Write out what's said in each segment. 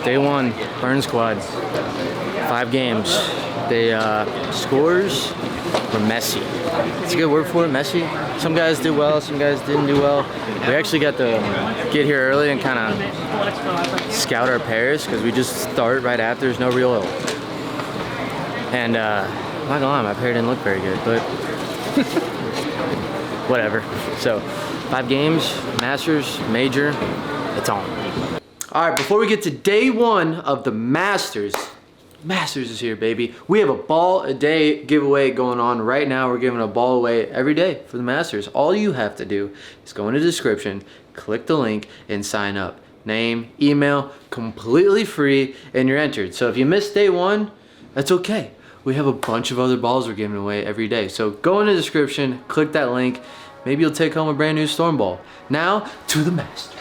Day one, burn squads, 5 games. They scores were messy. It's a good word for it, messy. Some guys did well, some guys didn't do well. We actually got to get here early and kind of scout our pairs because we just start right after. There's no real oil. And I'm not gonna lie, my pair didn't look very good, but whatever. So 5 games, Masters, Major, it's on. All right, before we get to day one of the Masters is here, baby. We have a ball a day giveaway going on right now. We're giving a ball away every day for the Masters. All you have to do is go in the description, click the link, and sign up. Name, email, completely free, and you're entered. So if you missed day one, that's okay. We have a bunch of other balls we're giving away every day. So go in the description, click that link. Maybe you'll take home a brand new Storm ball. Now, to the Masters.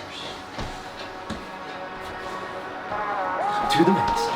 To the Masters.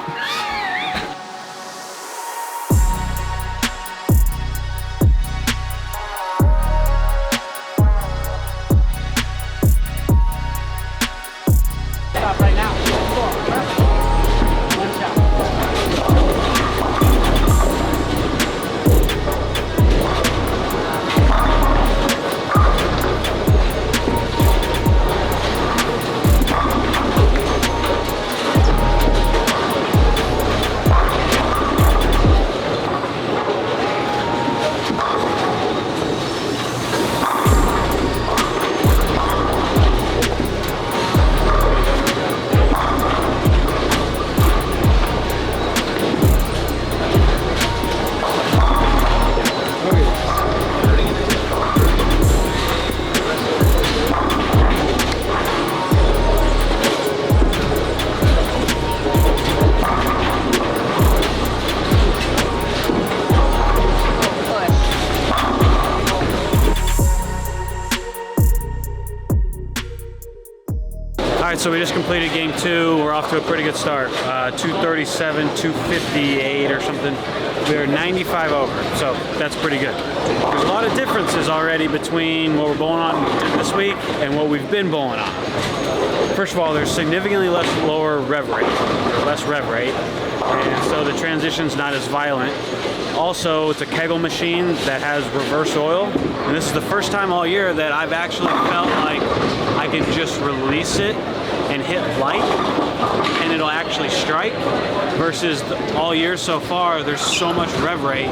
All right, so we just completed game 2. We're off to a pretty good start. 237, 258 or something. We are 95 over, so that's pretty good. There's a lot of differences already between what we're bowling on this week and what we've been bowling on. First of all, there's significantly lower rev rate, or less rev rate, and so the transition's not as violent. Also, it's a Kegel machine that has reverse oil, and this is the first time all year that I've actually felt like I can just release it and hit light, and it'll actually strike, versus all year so far, there's so much rev rate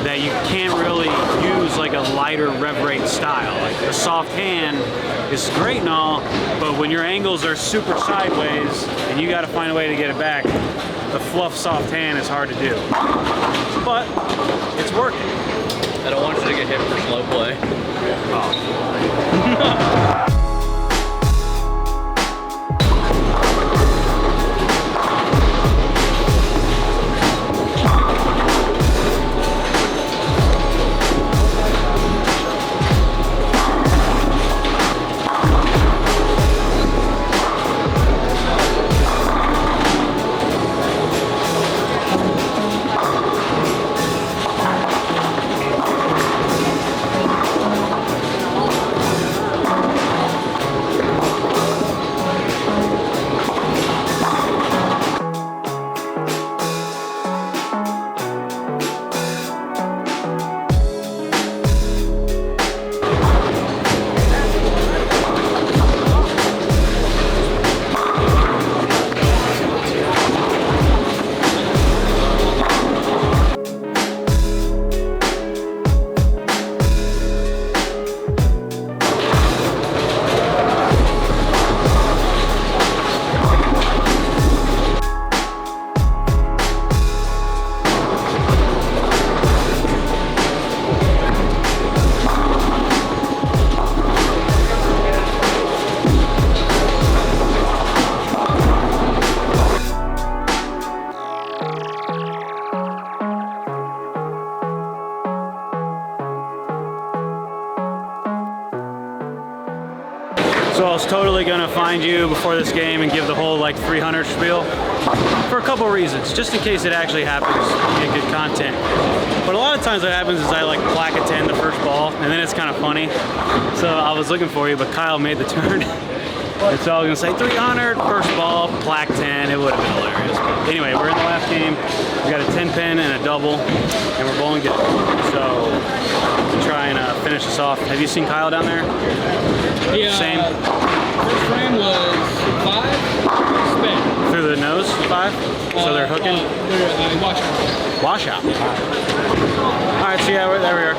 that you can't really use like a lighter rev rate style. Like the soft hand is great and all, but when your angles are super sideways and you got to find a way to get it back, the fluff soft hand is hard to do. But it's working. I don't want you to get hit for slow play. Oh. So I was totally gonna find you before this game and give the whole like 300 spiel for a couple reasons, just in case it actually happens, get good content. But a lot of times what happens is I like plaque attend the first ball and then it's kind of funny. So I was looking for you, but Kyle made the turn. It's all gonna say 300, first ball, black 10. It would have been hilarious. But anyway, we're in the last game. We got a 10 pin and a double, and we're bowling good. So to try and finish this off. Have you seen Kyle down there? Yeah. Same. First frame was 5. Spin. Through the nose, 5. So they're hooking. They're washout. Washout. All right. So yeah, there we are.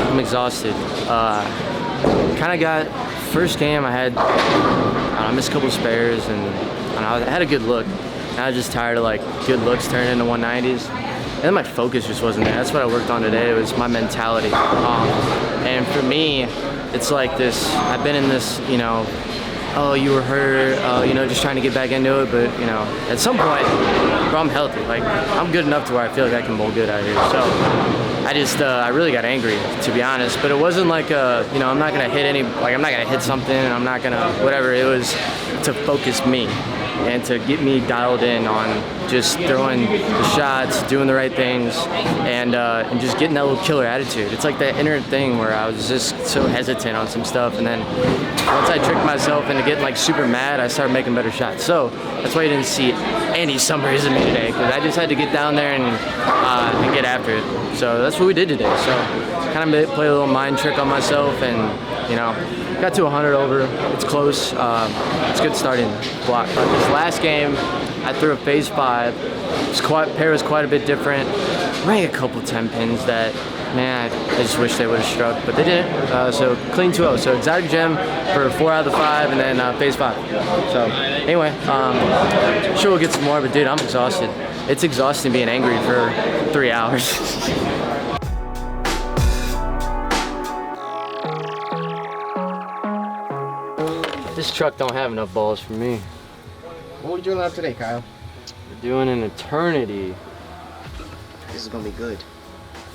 I'm exhausted. Kind of got first game. I missed a couple spares and I had a good look. And I was just tired of like good looks turning into 190s. And then my focus just wasn't there. That's what I worked on today. It was my mentality. And for me, it's like this. I've been in this, you know, oh, you were hurt, you know, just trying to get back into it. But, you know, at some point, bro, I'm healthy. Like, I'm good enough to where I feel like I can bowl good out here. So I really got angry, to be honest. But it wasn't like, you know, I'm not going to hit I'm not going to hit something. I'm not going to, whatever. It was to focus me and to get me dialed in on just throwing the shots, doing the right things, and just getting that little killer attitude. It's like that inner thing where I was just so hesitant on some stuff, and then once I tricked myself into getting like super mad, I started making better shots. So that's why you didn't see any summaries of me today, because I just had to get down there and get after it. So that's what we did today. So kind of play a little mind trick on myself, and you know, got to 100 over. It's close. It's good starting block. But this last game, I threw a phase 5. Pair was quite a bit different. Ran a couple 10 pins that, man, I just wish they would have struck, but they didn't. So clean 2-0. So exotic gem for 4 out of the 5, and then phase 5. So anyway, sure we'll get some more, but dude, I'm exhausted. It's exhausting being angry for 3 hours. This truck don't have enough balls for me. What are we doing out today, Kyle? We're doing an eternity. This is gonna be good.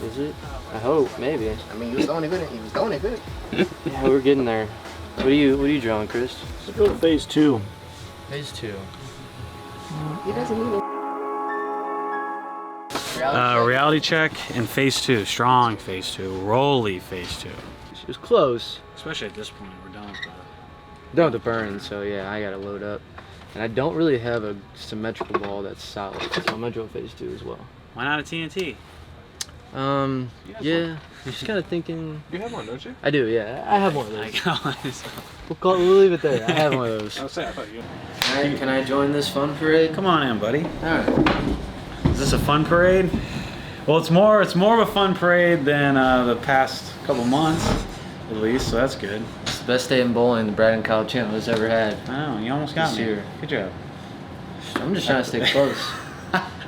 Is it? I hope, maybe. I mean, he was throwing it good. He was throwing it good. Yeah, we're getting there. What are you drawing, Chris? Let's go to phase 2. Phase 2. He doesn't need Reality check and phase 2. Strong phase 2. Rolly phase 2. It was close. Especially at this point, we're done with the... Done with the burn, so yeah, I gotta load up. And I don't really have a symmetrical ball that's solid, so I'm gonna draw phase 2 as well. Why not a TNT? Yeah, I'm just kind of thinking. You have one, don't you? I do, yeah. I have one of those. I We'll leave it there. I have one of those. I was saying, I thought you. Alright, can I join this fun parade? Come on in, buddy. Alright. Is this a fun parade? Well, it's more of a fun parade than the past couple months, at least. So that's good. It's the best day in bowling the Brad and Kyle channel has ever had. Oh, you almost got This me. year. Good job. I'm just trying to stay close.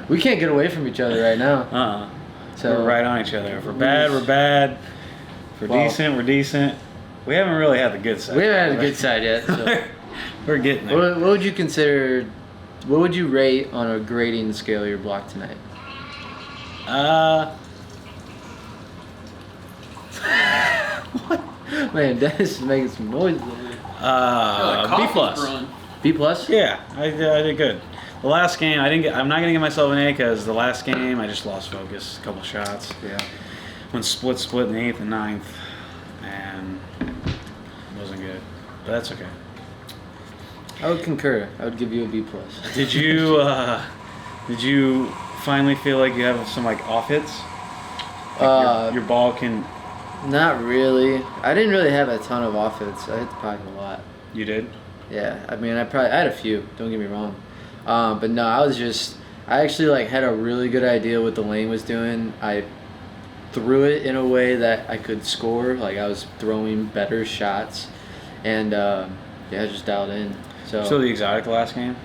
We can't get away from each other right now. So We're right on each other. If we're bad, we're bad. If we're Well, decent, we're decent. We haven't really had the good side. We haven't had a good side yet. So. We're getting there. What would you consider? What would you rate on a grading scale of your block tonight? What? Man, Dennis is making some noise. B plus. B plus? Yeah, I did good. The last game, I'm not gonna give myself an A because the last game I just lost focus, a couple shots. Yeah. Went split in the 8th and 9th, and it wasn't good. But that's okay. I would concur. I would give you a B plus. Did you finally feel like you have some like off hits? Like your ball can. Not really. I didn't really have a ton of off hits. I hit the pocket a lot. You did? Yeah. I mean, I had a few. Don't get me wrong. But no, I actually like had a really good idea what the lane was doing. I threw it in a way that I could score. Like I was throwing better shots, and I just dialed in. So the exotic the last game?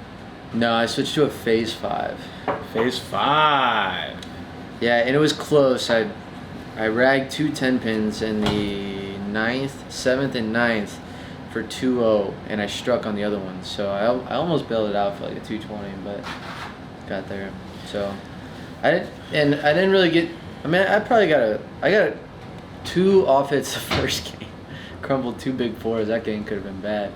No, I switched to a phase 5. Phase 5. Yeah, and it was close. I ragged 2 10-pins in the 9th, 7th, and 9th for 2-0, and I struck on the other one. So I almost bailed it out for like a 220, but got there. So I didn't really get. I mean, I got 2 offhits the first game. Crumbled 2 big fours. That game could have been bad.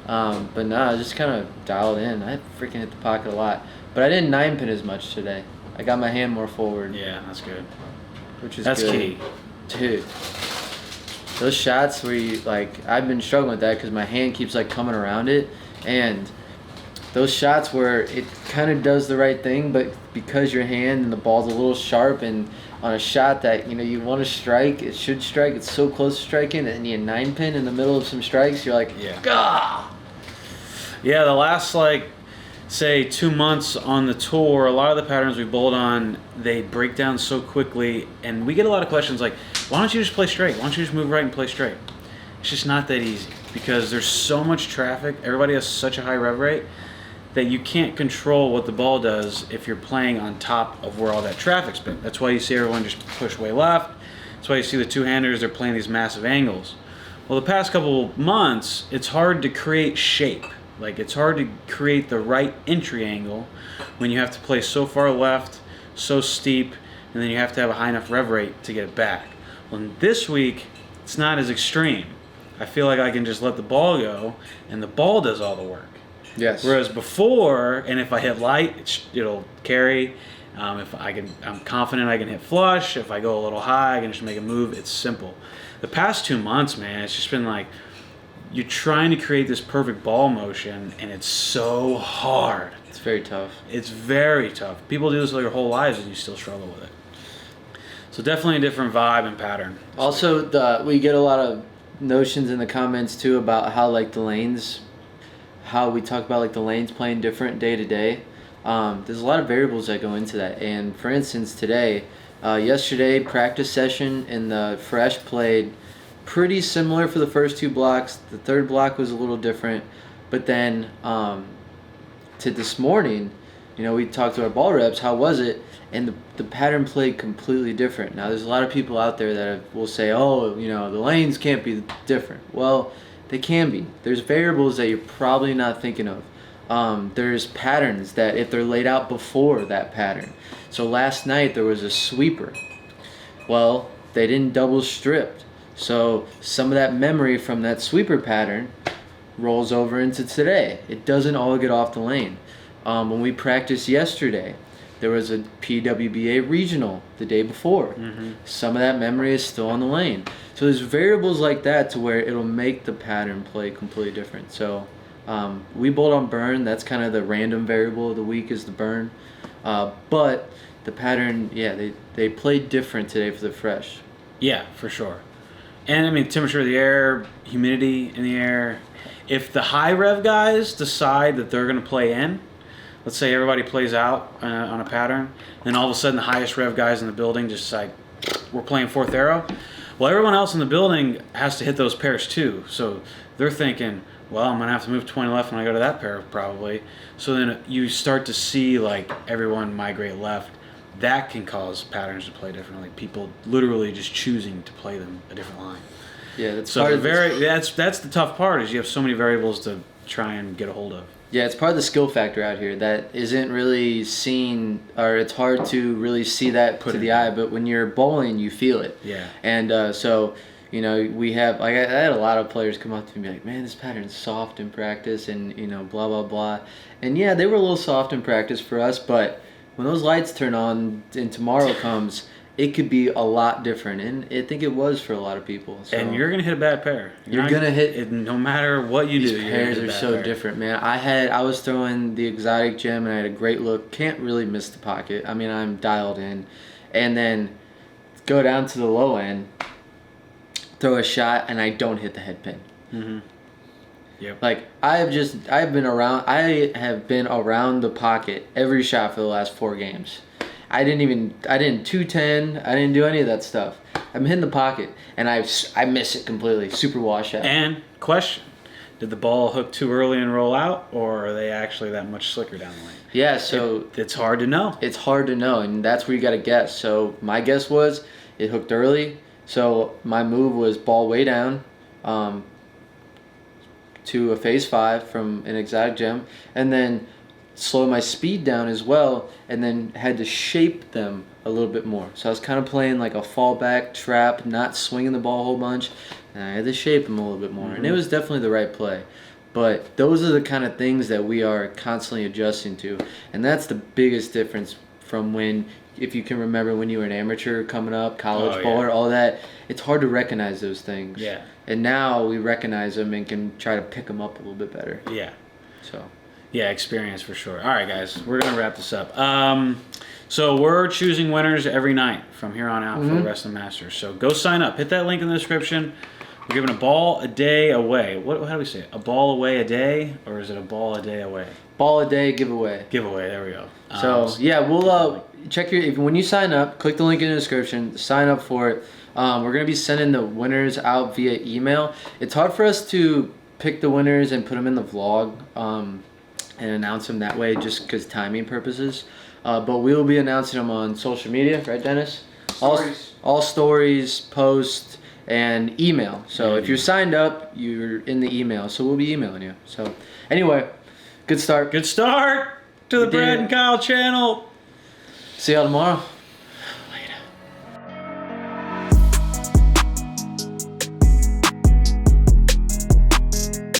But nah, I just kind of dialed in. I freaking hit the pocket a lot, but I didn't 9-pin as much today. I got my hand more forward. Yeah, that's good. Which is that's good. Key. Dude, those shots where you, like, I've been struggling with that because my hand keeps like coming around it, and those shots where it kind of does the right thing, but because your hand and the ball's a little sharp, and on a shot that you want to strike, it should strike, it's so close to striking, and you 9-pin in the middle of some strikes, you're like, gah! Yeah, the last say 2 months on the tour, a lot of the patterns we bowled on, they break down so quickly, and we get a lot of questions like, why don't you just play straight? Why don't you just move right and play straight? It's just not that easy because there's so much traffic. Everybody has such a high rev rate that you can't control what the ball does if you're playing on top of where all that traffic's been. That's why you see everyone just push way left. That's why you see the two-handers, they're playing these massive angles. Well, the past couple months, it's hard to create shape. Like, it's hard to create the right entry angle when you have to play so far left, so steep, and then you have to have a high enough rev rate to get it back. Well, this week, it's not as extreme. I feel like I can just let the ball go, and the ball does all the work. Yes. Whereas before, and if I hit light, it'll carry. If I'm confident I can hit flush. If I go a little high, I can just make a move. It's simple. The past 2 months, man, it's just been like you're trying to create this perfect ball motion, and it's so hard. It's very tough. It's very tough. People do this their whole lives, and you still struggle with it. So definitely a different vibe and pattern. Also, we get a lot of notions in the comments too about how like the lanes. How we talk about like the lanes playing different day to day. There's a lot of variables that go into that. And for instance, today, yesterday practice session in the fresh played pretty similar for the first 2 blocks. The third block was a little different, but then to this morning, we talked to our ball reps. How was it? And the pattern played completely different. Now there's a lot of people out there that will say, oh, the lanes can't be different. Well, they can be. There's variables that you're probably not thinking of. There's patterns that if they're laid out before that pattern. So last night there was a sweeper. Well, they didn't double stripped. So some of that memory from that sweeper pattern rolls over into today. It doesn't all get off the lane. When we practiced yesterday, there was a PWBA regional the day before. Mm-hmm. Some of that memory is still on the lane. So there's variables like that to where it'll make the pattern play completely different. So we bowled on burn. That's kind of the random variable of the week is the burn. But the pattern, they played different today for the fresh. Yeah, for sure. And I mean, temperature of the air, humidity in the air. If the high rev guys decide that they're going to play in, let's say everybody plays out on a pattern, and all of a sudden the highest rev guys in the building just decide, we're playing 4th arrow. Well, everyone else in the building has to hit those pairs too. So they're thinking, well, I'm going to have to move 20 left when I go to that pair probably. So then you start to see like everyone migrate left. That can cause patterns to play differently. People literally just choosing to play them a different line. Yeah, that's so that's the tough part is you have so many variables to try and get a hold of. Yeah, it's part of the skill factor out here that isn't really seen, or it's hard to really see that to the eye, but when you're bowling, you feel it. Yeah. And so, we have, like, I had a lot of players come up to me like, man, this pattern's soft in practice and, blah, blah, blah. And yeah, they were a little soft in practice for us, but when those lights turn on and tomorrow comes, it could be a lot different, and I think it was for a lot of people. So. And you're gonna hit a bad pair. You're gonna hit it, no matter what you do. These pairs are so different, man. I was throwing the exotic gem, and I had a great look. Can't really miss the pocket. I mean, I'm dialed in, and then go down to the low end, throw a shot, and I don't hit the head pin. Mm-hmm. Yep. Like I have been around the pocket every shot for the last 4 games. I didn't 210. I didn't do any of that stuff. I'm hitting the pocket, and I miss it completely. Super washout. And question: did the ball hook too early and roll out, or are they actually that much slicker down the lane? Yeah, so It's hard to know. it's hard to know, and that's where you got to guess. So my guess was it hooked early. So my move was ball way down to a phase 5 from an exotic gem, and then slow my speed down as well, and then had to shape them a little bit more. So I was kind of playing like a fallback trap, not swinging the ball a whole bunch, and I had to shape them a little bit more. And it was definitely the right play. But those are the kind of things that we are constantly adjusting to, and that's the biggest difference from when, if you can remember when you were an amateur coming up, college bowler, all that. It's hard to recognize those things. Yeah. And now we recognize them and can try to pick them up a little bit better. Yeah. So. Yeah, experience for sure. All right, guys, we're gonna wrap this up. So we're choosing winners every night from here on out for the rest of the Masters. So go sign up. Hit that link in the description. We're giving a ball a day away. How do we say it? A ball away a day, or is it a ball a day away? Ball a day giveaway. Giveaway. There we go. So yeah, we'll check when you sign up. Click the link in the description. Sign up for it. We're gonna be sending the winners out via email. It's hard for us to pick the winners and put them in the vlog and announce them that way, just because timing purposes. But we will be announcing them on social media, right, Dennis? Stories. All stories, posts, and email. So if you're signed up, you're in the email. So we'll be emailing you. So anyway, good start. Good start to the We did Brad it. and Kyle channel. See y'all tomorrow.